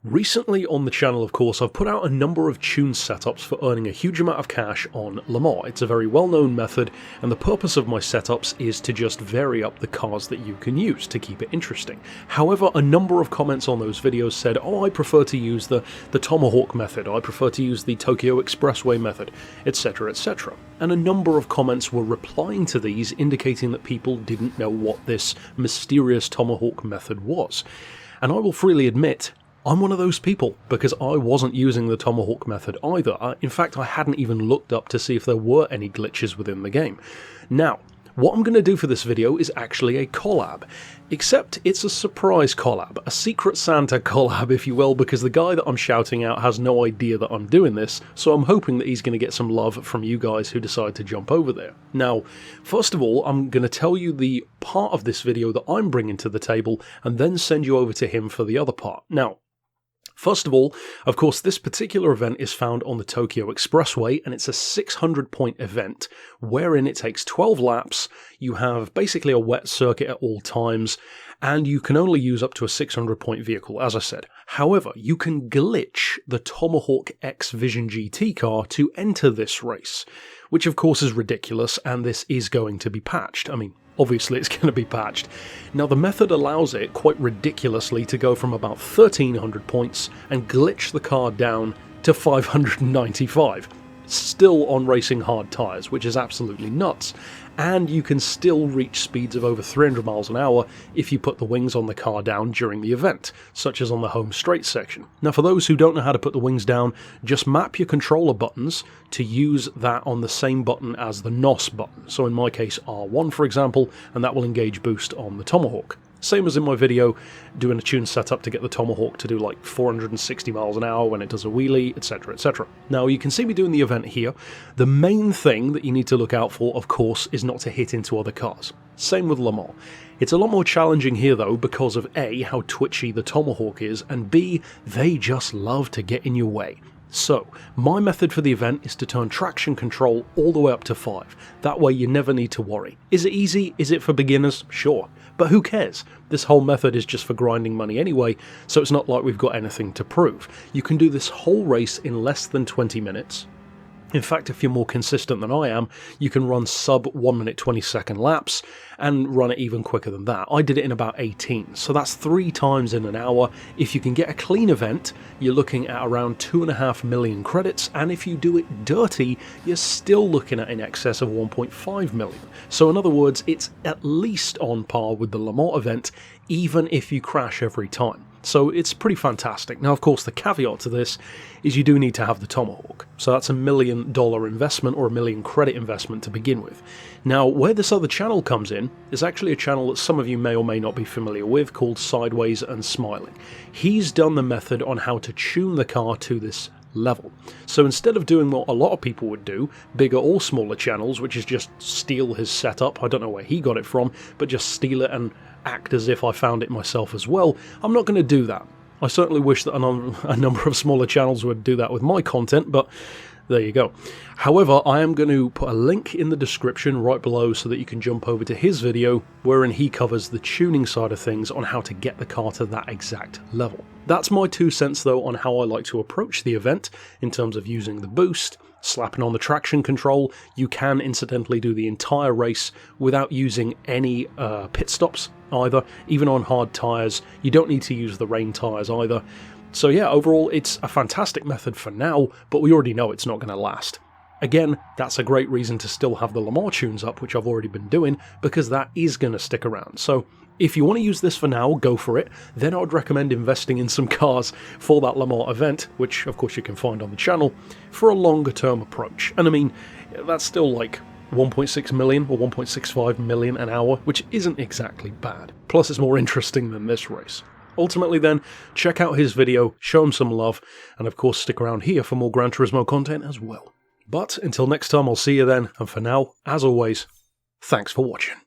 Recently on the channel, of course, I've put out a number of tune setups for earning a huge amount of cash on Le Mans. It's a very well-known method, and the purpose of my setups is to just vary up the cars that you can use to keep it interesting. However, a number of comments on those videos said, oh, I prefer to use the Tomahawk method, I prefer to use the Tokyo Expressway method, etc, etc. And a number of comments were replying to these, indicating that people didn't know what this mysterious Tomahawk method was. And I will freely admit, I'm one of those people, because I wasn't using the Tomahawk method either. In fact, I hadn't even looked up to see if there were any glitches within the game. Now, what I'm going to do for this video is actually a collab, except it's a surprise collab, a Secret Santa collab if you will, because the guy that I'm shouting out has no idea that I'm doing this, so I'm hoping that he's going to get some love from you guys who decide to jump over there. Now, first of all, I'm going to tell you the part of this video that I'm bringing to the table, and then send you over to him for the other part. Now, first of all, of course, this particular event is found on the Tokyo Expressway, and it's a 600-point event, wherein it takes 12 laps, you have basically a wet circuit at all times, and you can only use up to a 600-point vehicle, as I said. However, you can glitch the Tomahawk X Vision GT car to enter this race, which of course is ridiculous, and this is going to be patched. I mean, obviously it's going to be patched. Now the method allows it, quite ridiculously, to go from about 1300 points and glitch the car down to 595. Still on racing hard tyres, which is absolutely nuts. And you can still reach speeds of over 300 miles an hour if you put the wings on the car down during the event, such as on the home straight section. Now for those who don't know how to put the wings down, just map your controller buttons to use that on the same button as the NOS button. So in my case R1 for example, and that will engage boost on the Tomahawk. Same as in my video, doing a tune setup to get the Tomahawk to do like 460 miles an hour when it does a wheelie, etc, etc. Now you can see me doing the event here. The main thing that you need to look out for, of course, is not to hit into other cars. Same with Le Mans. It's a lot more challenging here though because of A, how twitchy the Tomahawk is, and B, they just love to get in your way. So, my method for the event is to turn traction control all the way up to 5. That way you never need to worry. Is it easy? Is it for beginners? Sure. But who cares? This whole method is just for grinding money anyway, so it's not like we've got anything to prove. You can do this whole race in less than 20 minutes. In fact, if you're more consistent than I am, you can run sub 1 minute 20 second laps and run it even quicker than that. I did it in about 18, so that's 3 times in an hour. If you can get a clean event, you're looking at around 2.5 million credits, and if you do it dirty, you're still looking at in excess of 1.5 million. So in other words, it's at least on par with the Le Mans event, even if you crash every time. So it's pretty fantastic. Now, of course, the caveat to this is you do need to have the Tomahawk. So that's $1 million investment or $1 million credit investment to begin with. Now, where this other channel comes in is actually a channel that some of you may or may not be familiar with called Sideways and Smiling. He's done the method on how to tune the car to this level. So instead of doing what a lot of people would do, bigger or smaller channels, which is just steal his setup, I don't know where he got it from, but just steal it and act as if I found it myself as well, I'm not going to do that. I certainly wish that a number of smaller channels would do that with my content, but there you go. However, I am going to put a link in the description right below so that you can jump over to his video wherein he covers the tuning side of things on how to get the car to that exact level. That's my 2 cents though on how I like to approach the event in terms of using the boost, slapping on the traction control. You can incidentally do the entire race without using any pit stops either, even on hard tyres. You don't need to use the rain tyres either. So yeah, overall it's a fantastic method for now, but we already know it's not going to last. Again, that's a great reason to still have the Le Mans tunes up, which I've already been doing, because that is going to stick around. So if you want to use this for now, go for it. Then I would recommend investing in some cars for that Le Mans event, which of course you can find on the channel, for a longer term approach. And I mean, that's still like 1.6 million or 1.65 million an hour, which isn't exactly bad. Plus it's more interesting than this race. Ultimately then, check out his video, show him some love, and of course stick around here for more Gran Turismo content as well. But until next time, I'll see you then, and for now, as always, thanks for watching.